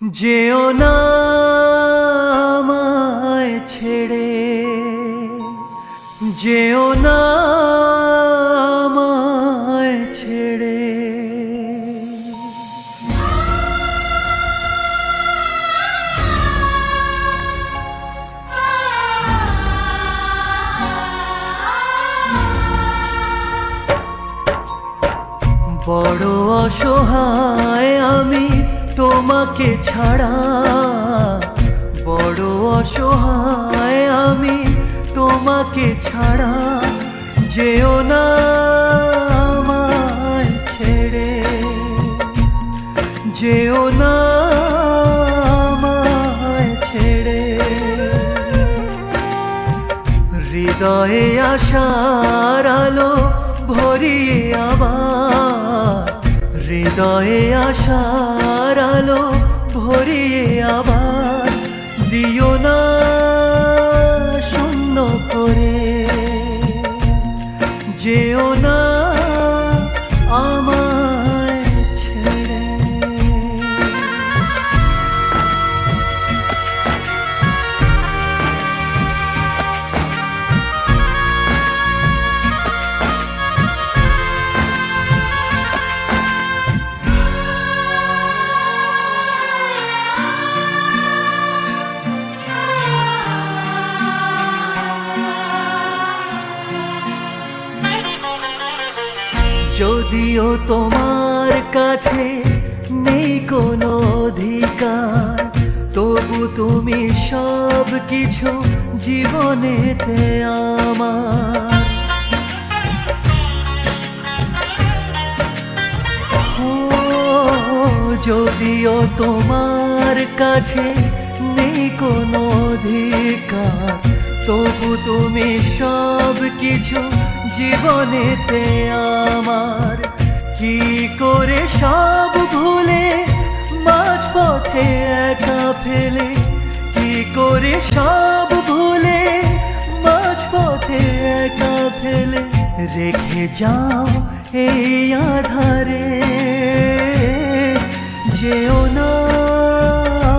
যেও না আমায় ছেড়ে, যেও না আমায় ছেড়ে। বড় অসহায় আমি তোমাকে ছাড়া, বড় অসহায় আমি তোমাকে ছাড়া। যেও না আমায় ছেড়ে, যেও না আমায় ছেড়ে। হৃদয়ে আশার আলো ভরিয়ে আবার, হৃদয়ে আশার আলো ভরিয়ে আবার দিও না শূন্য করে। যেও না আমায় ছেড়ে। যদিও তোমার কাছে নেই কোনো অধিকার, তবু তুমি সব কিছু জীবনেতে আমার। যদিও তোমার কাছে নেই কোনো অধিকার, তবু তুমি সব কিছু জীবনেতে আমার। কি করে সব ভুলে মাঝপথে একা ফেলে, কি করে সব ভুলে মাঝপথে একা ফেলে রেখে যাও এই আধারে। যেও না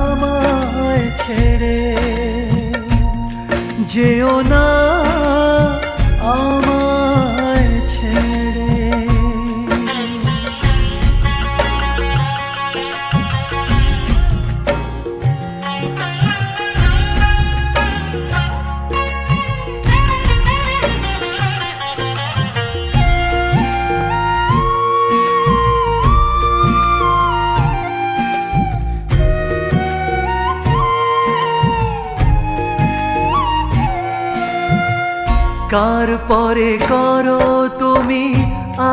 আমায় ছেড়ে, যেও না আমায় ছেড়ে। কার পরে করো তুমি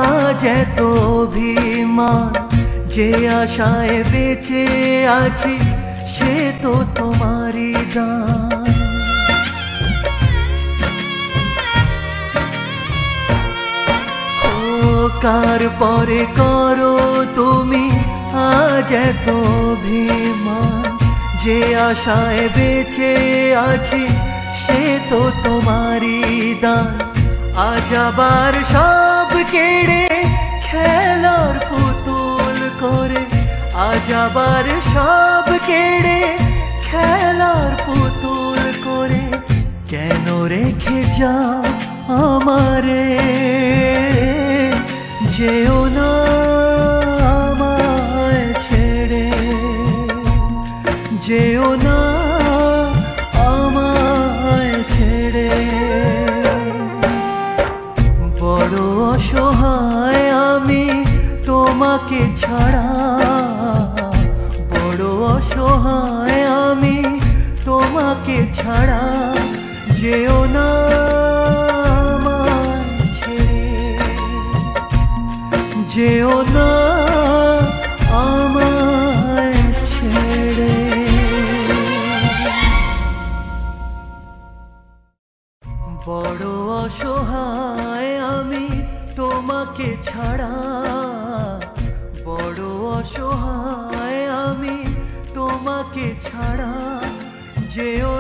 আজ এত অভিমান, যে আশায় বেঁচে আছি সে তো তোমারই দান। ও কার পরে করো তুমি আজ এত অভিমান, যে আশায় বেঁচে আছি সে তো তোমারই দান। আজ আবার সব কেড়ে খেলার পুতুল করে, আজ আবার সব কেড়ে খেলার পুতুল করে কেন রেখে যাও আমারে। যেও না আমায় ছেড়ে, যেও না আমায় ছেড়ে। বড় অসহায় আমি তোমাকে ছাড়া, বড় অসহায় আমি তোমাকে ছাড়া। যেও না আমায় ছেড়ে, যেও না আমায় ছেড়ে। বড় অসহায় আমি তোমাকে ছাড়া, বড় অসহায় আমি তোমাকে ছাড়া। যেও